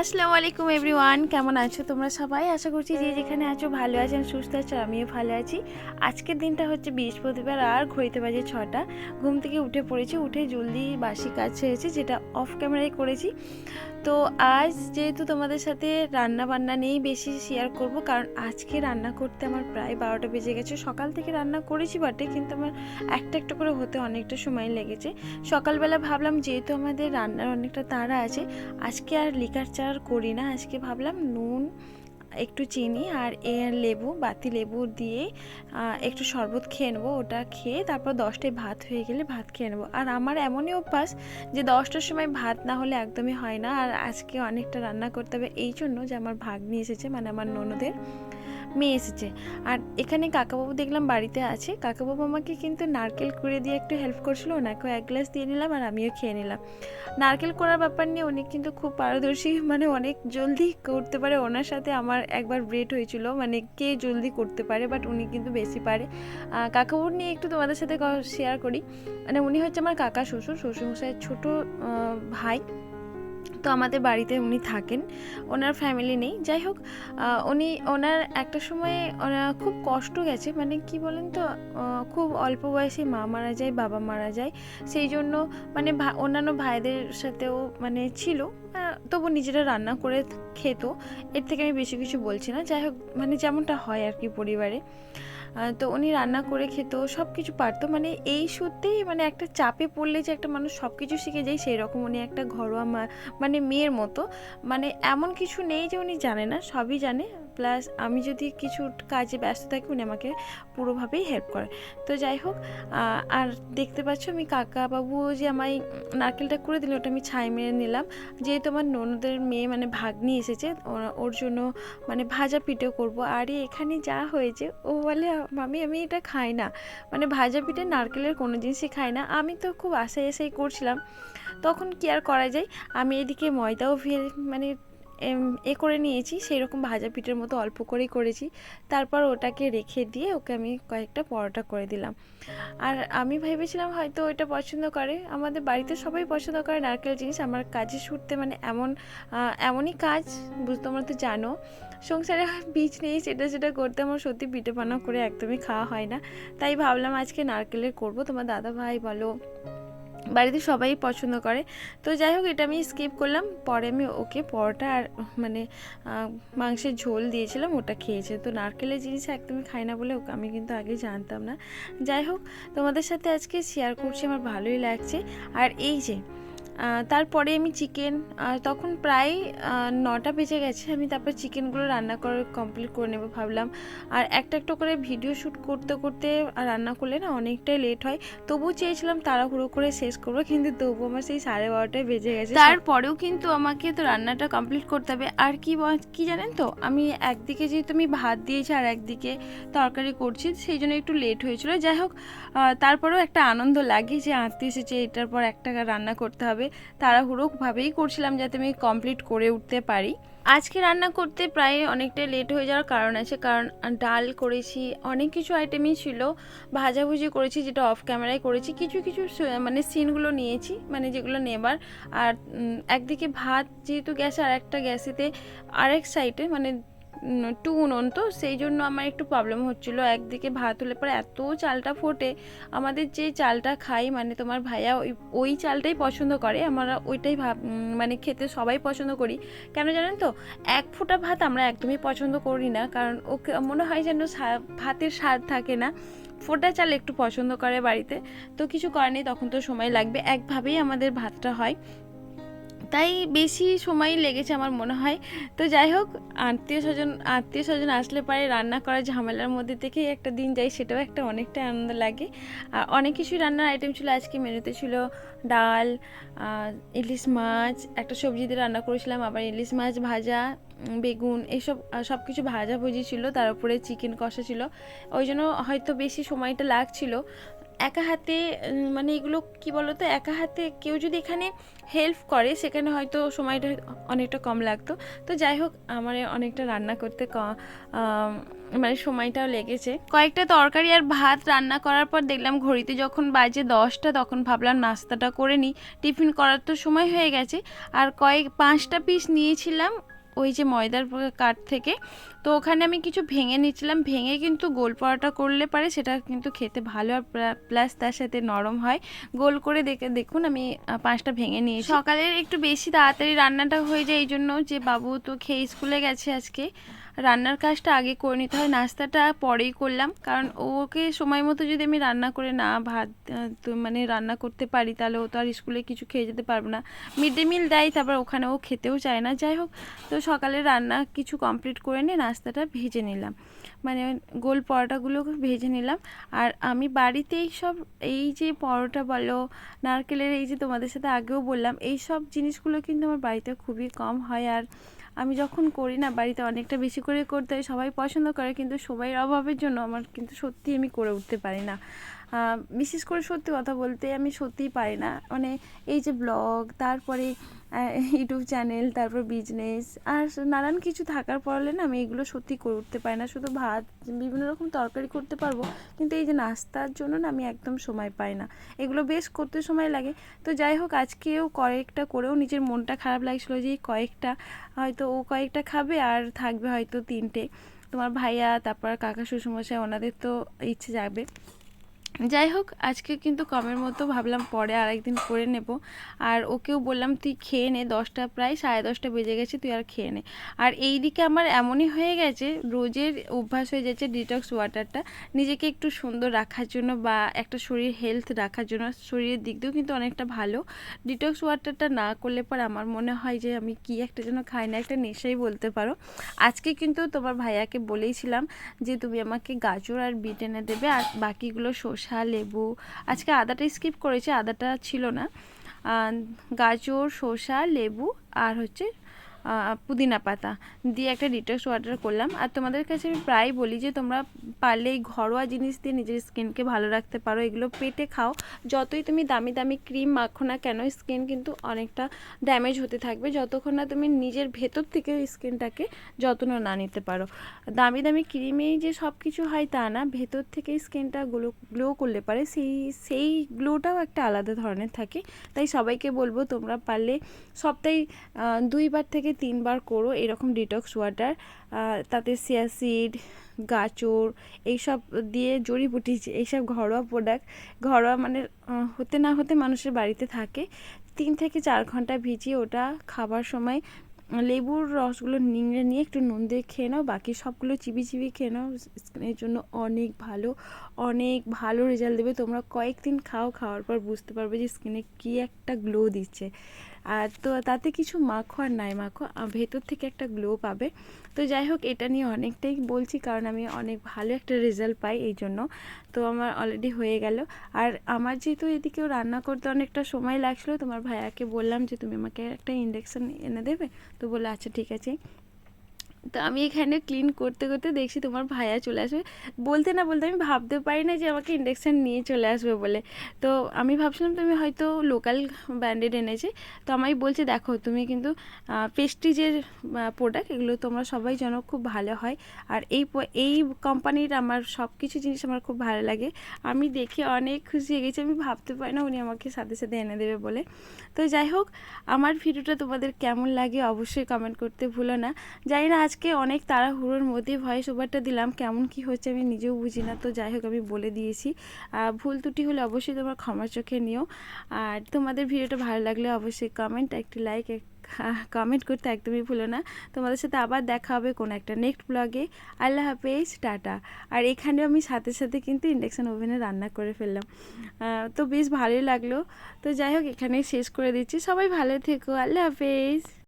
আসসালামু আলাইকুম এভরিওয়ান, কেমন আছো তোমরা সবাই? আশা করছি যে যেখানে আছো ভালো আছেন, সুস্থ আছো। আমিও ভালো আছি। আজকের দিনটা হচ্ছে বৃহস্পতিবার আর ঘড়িতে বাজে 6টা। ঘুম থেকে উঠে পড়েছি, উঠে জলদি বাসি কাজ সেরেছি, যেটা অফ ক্যামেরায় করেছি। তো আজ যেহেতু তোমাদের সাথে রান্না বান্না নিয়েই বেশি শেয়ার করব, কারণ আজকে রান্না করতে আমার প্রায় 12টা বেজে গেছে। সকাল থেকে রান্না করেছি বটে, কিন্তু আমার একটা একটা করে হতে অনেকটা সময় লেগেছে। সকালবেলা ভাবলাম যেহেতু আমাদের রান্নার অনেকটা তাড়া আছে, আজকে আর লিকার চা আর করি না। আজকে ভাবলাম নুন, একটু চিনি আর লেবু, বাতি লেবু দিয়ে একটু শরবত খেয়ে নেবো। ওটা খেয়ে তারপর 10টায় ভাত হয়ে গেলে ভাত খেয়ে নেবো। আর আমার এমনই অভ্যাস যে 10টার সময় ভাত না হলে একদমই হয় না। আর আজকে অনেকটা রান্না করতে হবে, এই জন্য যে আমার ভাগ্নি এসেছে, মানে আমার ননদের মেয়ে এসেছে। আর এখানে কাকাবাবু দেখলাম বাড়িতে আছে। কাকাবাবু আমাকে কিন্তু নারকেল কুড়ে দিয়ে একটু হেল্প করছিল, ওনাকেও এক গ্লাস দিয়ে নিলাম আর আমিও খেয়ে নিলাম। নারকেল কোড়ার ব্যাপার নিয়ে উনি কিন্তু খুব পারদর্শী, মানে অনেক জলদি করতে পারে। ওনার সাথে আমার একবার ব্রেড হয়েছিল, মানে কে জলদি করতে পারে, বাট উনি কিন্তু বেশি পারে। কাকাবাবুর নিয়ে একটু তোমাদের সাথে শেয়ার করি। মানে উনি হচ্ছে আমার কাকা শ্বশুরমশাইয়ের ছোট ভাই। তো আমাদের বাড়িতে উনি থাকেন, ওনার ফ্যামিলি নেই। যাই হোক, ওনার একটা সময়ে খুব কষ্ট গেছে, মানে কি বলেন তো, খুব অল্প বয়সে মা মারা যায়, বাবা মারা যায়। সেই জন্য মানে অন্যান্য ভাইদের সাথেও মানে ছিল, তবু নিজেরা রান্না করে খেত। এর থেকে আমি বেশি কিছু বলছি না। যাই হোক, মানে যেমনটা হয় আর কি পরিবারে। তো উনি রান্না করে খেত, সব কিছু পারতো। মানে এই সত্যিই মানে একটা চাপে পড়লে যে একটা মানুষ সব কিছু শিখে যায়, সেই রকম উনি একটা ঘরোয়া মানে মেয়ের মতো। মানে এমন কিছু নেই যে উনি জানে না, সবই জানে। প্লাস আমি যদি কিছু কাজে ব্যস্ত থাকি, উনি আমাকে পুরোভাবেই হেল্প করে। তো যাই হোক, আর দেখতে পাচ্ছ আমি কাকাবাবু যে আমায় নারকেলটা করে দিল, ওটা আমি ছাই মেরে নিলাম। যেহেতু আমার ননদের মেয়ে মানে ভাগ্নি এসেছে, ওর জন্য মানে ভাজা পিঠে করব। আর এখানে যা হয়েছে, ও বলে মামি আমি এটা খাই না, মানে ভাজা পিঠে নারকেলের কোনো জিনিসই খাই না। আমি তো খুব আশাই করছিলাম, তখন কি আর করা যায়। আমি এদিকে ময়দাও মানে করে নিয়েছি, সেই রকম ভাজা পিঠের মতো অল্প করেই করেছি। তারপর ওটাকে রেখে দিয়ে ওকে আমি কয়েকটা পরোটা করে দিলাম। আর আমি ভেবেছিলাম হয়তো এটা পছন্দ করে, আমাদের বাড়িতে সবাই পছন্দ করে নারকেল জিনিস। আমার কাজে ছুটতে মানে এমনই কাজ, তোমরা তো জানো সংসারে বীজ নেই, সেটা করতে আমার সত্যি পিঠে বানাও করে একদমই খাওয়া হয় না। তাই ভাবলাম আজকে নারকেলের করব। তোমার দাদা ভাই বলো, বাড়িতে সবাই পছন্দ করে। তো যাই হোক, এটা আমি স্কিপ করলাম। পরে আমি ওকে পরোটা আর মানে মাংসের ঝোল দিয়েছিলাম, ওটা খেয়েছে। তো নারকেলের জিনিস একদমই খাই না বলে ওকে আমি কিন্তু আগে জানতাম না। যাই হোক, তোমাদের সাথে আজকে শেয়ার করছি, আমার ভালোই লাগছে। আর এই যে তারপরে আমি চিকেন, তখন প্রায় 9টা বেজে গেছে। আমি তারপর চিকেনগুলো রান্না করে কমপ্লিট করে নেবো ভাবলাম। আর একটা একটা করে ভিডিও শ্যুট করতে করতে রান্না করলে না অনেকটাই লেট হয়। তবুও চেয়েছিলাম তাড়াহুড়ো করে শেষ করবো, কিন্তু তবুও আমার সেই 12:30টায় বেজে গেছে। তারপরেও কিন্তু আমাকে তো রান্নাটা কমপ্লিট করতে হবে। আর কি জানেন তো, আমি একদিকে যেহেতু আমি ভাত দিয়েছি আর একদিকে তরকারি করছি, সেই জন্য একটু লেট হয়েছিল। যাই হোক, তারপরেও একটা আনন্দ লাগে যে আত্মীয় এসেছে, এটার পর একটা রান্না করতে হবে। তাড়াহুড়োভাবেই করছিলাম যাতে আমি কমপ্লিট করে উঠতে পারি। আজকে রান্না করতে প্রায় অনেকটাই লেট হয়ে যাওয়ার কারণ আছে, কারণ ডাল করেছি, অনেক কিছু আইটেমই ছিল। ভাজাভুজি করেছি, যেটা অফ ক্যামেরায় করেছি। কিছু কিছু মানে সিনগুলো নিয়েছি, মানে যেগুলো নেবার। আর একদিকে ভাত যেহেতু গ্যাসে, আর একটা গ্যাসেতে আরেক সাইডে মানে টু উনুন, তো সেই জন্য আমার একটু প্রবলেম হচ্ছিলো। একদিকে ভাত হলে পরে এত চালটা ফোটে। আমাদের যে চালটা খাই, মানে তোমার ভাইয়া ওই চালটাই পছন্দ করে, আমরা ওইটাই মানে খেতে সবাই পছন্দ করি। কেন জানেন তো, এক ফোঁটা ভাত আমরা একদমই পছন্দ করি না, কারণ ওকে মনে হয় যেন ভাতের স্বাদ থাকে না। ফোটা চাল একটু পছন্দ করে বাড়িতে। তো কিছু করার নেই, তখন তো সময় লাগবে। একভাবেই আমাদের ভাতটা হয়, তাই বেশি সময় লেগেছে আমার মনে হয়। তো যাই হোক, আত্মীয় স্বজন আসলে পরে রান্না করার ঝামেলার মধ্যে থেকেই একটা দিন যায়, সেটাও একটা অনেকটা আনন্দ লাগে। আর অনেক কিছুই রান্নার আইটেম ছিল আজকে মেনুতে। ছিল ডাল, ইলিশ মাছ, একটা সবজি দিয়ে রান্না করেছিলাম, আবার ইলিশ মাছ ভাজা, বেগুন, এইসব সব কিছু ভাজাভুজি ছিল। তার উপরে চিকেন কষা ছিল, ওই জন্য হয়তো বেশি সময়টা লাগছিল। একা হাতে মানে এগুলো কি বলো তো, একা হাতে কেউ যদি এখানে হেল্প করে সেখানে হয়তো সময়টা অনেকটা কম লাগতো। তো যাই হোক, আমার অনেকটা রান্না করতে মানে সময়টাও লেগেছে। কয়েকটা তরকারি আর ভাত রান্না করার পর দেখলাম ঘড়িতে যখন বাজে 10টা, তখন ভাবলাম নাস্তাটা করে নিই, টিফিন করার তো সময় হয়ে গেছে। আর 5টা পিস নিয়েছিলাম ওই যে ময়দার কাঠ থেকে। তো ওখানে আমি কিছু ভেঙে নিচ্ছিলাম, ভেঙে কিন্তু গোল পরোটা করলে পারে সেটা কিন্তু খেতে ভালো, আর প্লাস তার সাথে নরম হয়। গোল করে দেখুন আমি 5টা ভেঙে নিয়েছি। সকালের একটু বেশি তাড়াতাড়ি রান্নাটা হয়ে যায়, এই জন্য যে বাবু তো খেয়ে স্কুলে গেছে আজকে, রান্নার কাজটা আগে করে নিতে হয়, নাস্তাটা পরেই করলাম। কারণ ওকে সময় মতো যদি আমি রান্না করে না ভাত তো মানে রান্না করতে পারি, তাহলে ও তো আর স্কুলে কিছু খেয়ে যেতে পারবে না। মিড ডে মিল দেয়, তারপর ওখানে ও খেতেও চায় না। যাই হোক, তো সকালে রান্না কিছু কমপ্লিট করে নিয়ে নাস্তাটা ভেজে নিলাম, মানে গোল পরোটাগুলো ভেজে নিলাম। আর আমি বাড়িতেই সব এই যে পরোটা বলো, নারকেলের এই যে তোমাদের সাথে আগেও বললাম, এই সব জিনিসগুলো কিন্তু আমার বাড়িতে খুবই কম হয়। আর আমি যখন করি না বাড়িতে অনেকটা বেশি করে করতে হয়, সবাই পছন্দ করে, কিন্তু সময়ের অভাবের জন্য আমার কিন্তু সত্যি আমি করে উঠতে পারি না। বিশেষ করে সত্যি কথা বলতে আমি সত্যিই পারি না, মানে এই যে ব্লগ, তারপরে ইউটিউব চ্যানেল, তারপর বিজনেস আর নানান কিছু থাকার পরলে না আমি এগুলো সত্যি করে উঠতে পারি না। শুধু ভাত, বিভিন্ন রকম তরকারি করতে পারবো, কিন্তু এই যে নাস্তার জন্য না আমি একদম সময় পাই না, এগুলো বেশ করতে সময় লাগে। তো যাই হোক, আজকেও কয়েকটা করেও নিজের মনটা খারাপ লাগছিলো যে কয়েকটা হয়তো ও কয়েকটা খাবে আর থাকবে হয়তো 3টে, তোমার ভাইয়া তারপর কাকা শ্বশুরমশাই ওনাদের তো ইচ্ছে যাবে। যাই হোক, আজকে কিন্তু কমের মতো ভাবলাম পরে আরেকদিন করে নেব। আর ওকেও বললাম তুই খেয়ে নে, 10টা প্রায় 10:30 বেজে গেছে, তুই আর খেয়ে নে। আর এই দিকে আমার এমনই হয়ে গেছে, রোজের অভ্যাস হয়ে যাচ্ছে ডিটক্স ওয়াটারটা, নিজেকে একটু সুন্দর রাখার জন্য বা একটা শরীর হেলথ রাখার জন্য, শরীরের দিক দিয়েও কিন্তু অনেকটা ভালো। ডিটক্স ওয়াটারটা না করলে পর আমার মনে হয় যে আমি কি একটা যেন খাই না, একটা নেশাই বলতে পারো। আজকে কিন্তু তোমার ভাইয়াকে বলেইছিলাম যে তুমি আমাকে গাজর আর বিট এনে দেবে, আর বাকিগুলো শসা, লেবু, আজকে আদাটা স্কিপ করেছে, আদাটা ছিল না। গাজর, শসা, লেবু আর হচ্ছে পুদিনা পাতা দিয়ে একটা ডিটক্স ওয়াটার করলাম। আর তোমাদের কাছে আমি প্রায় বলি যে তোমরা পারলে এই ঘরোয়া জিনিস দিয়ে নিজের স্কিনকে ভালো রাখতে পারো, এগুলো পেটে খাও। যতই তুমি দামি দামি ক্রিম মাখো না কেন, স্কিন কিন্তু অনেকটা ড্যামেজ হতে থাকবে যতক্ষণ না তুমি নিজের ভেতর থেকে স্কিনটাকে যত্ন না নিতে পারো। দামি দামি ক্রিমেই যে সব কিছু হয় তা না, ভেতর থেকে স্কিনটা গ্লো করলে পারে, সেই গ্লোটাও একটা আলাদা ধরনের থাকে। তাই সবাইকে বলবো তোমরা পারলে সপ্তাহে 2বার থেকে 3বার করো এরকম ডিটক্স ওয়াটার। তাতে সিয়া সিড, গাজর এইসব দিয়ে, জড়িবুটি, এইসব ঘরোয়া প্রোডাক্ট, ঘরোয়া মানে হতে না হতে মানুষের বাড়িতে থাকে, 3 থেকে 4 ঘন্টা ভিজিয়ে ওটা খাবার সময় লেবুর রসগুলো নিংড়ে নিয়ে একটু নুন দিয়ে খেয়ে নাও, বাকি সবগুলো চিবি চিবি খেয়ে নাও। স্কিনের জন্য অনেক ভালো, অনেক ভালো রেজাল্ট দেবে। তোমরা কয়েকদিন খাওয়ার পর বুঝতে পারবে যে স্কিনে কী একটা গ্লো দিচ্ছে। আর তো তাতে কিছু মাখো আর নাই মাখো, ভেতর থেকে একটা গ্লো পাবে। তো যাই হোক, এটা নিয়ে অনেকটাই বলছি কারণ আমি অনেক ভালো একটা রেজাল্ট পাই এই জন্য। তো আমার অলরেডি হয়ে গেল। আর আমার যেহেতু এদিকেও রান্না করতে অনেকটা সময় লাগছিলো, তোমার ভাইয়াকে বললাম যে তুমি আমাকে একটা ইন্ডাকশান এনে দেবে। তো বললো আচ্ছা ঠিক আছে। তো আমি এখানে ক্লিন করতে করতে দেখছি তোমার ভাইয়া চলে আসবে, বলতে না বলতে আমি ভাবতে পারি না যে আমাকে ইন্ডাকশান নিয়ে চলে আসবে বলে। তো আমি ভাবছিলাম তুমি হয়তো লোকাল ব্র্যান্ডেড এনেছে। তো আমায় বলছে দেখো তুমি কিন্তু প্রেস্টিজের প্রোডাক্ট, এগুলো তোমরা সবাই জানো খুব ভালো হয়। আর এই কোম্পানির আমার সব কিছু জিনিস আমার খুব ভালো লাগে। আমি দেখে অনেক খুশি হয়ে গেছি, আমি ভাবতে পারি না উনি আমাকে সাথে সাথে এনে দেবে বলে। তো যাই হোক, আমার ভিডিওটা তোমাদের কেমন লাগে অবশ্যই কমেন্ট করতে ভুলো না। জানি না আজকে অনেক তাড়াহুড়োর মধ্যে ভয়েস ওভারটা দিলাম, কেমন কি হচ্ছে আমি নিজেও বুঝি না। তো যাই হোক, আমি বলে দিয়েছি, ভুল ত্রুটি হলে অবশ্যই তোমরা ক্ষমার চোখে নিও। আর তোমাদের ভিডিওটা ভালো লাগলে অবশ্যই একটি লাইক কমেন্ট করতে একদমই ভুলো না। তোমাদের সাথে আবার দেখা হবে কোনো একটা নেক্সট ব্লগে। আল্লাহ হাফেজ, টাটা। আর এখানেও আমি সাথে সাথে কিন্তু ইন্ডাকশান ওভেনে রান্না করে ফেললাম, তো বেশ ভালোই লাগলো। তো যাই হোক, এখানেই শেষ করে দিচ্ছি। সবাই ভালো থেকো, আল্লাহ হাফেজ।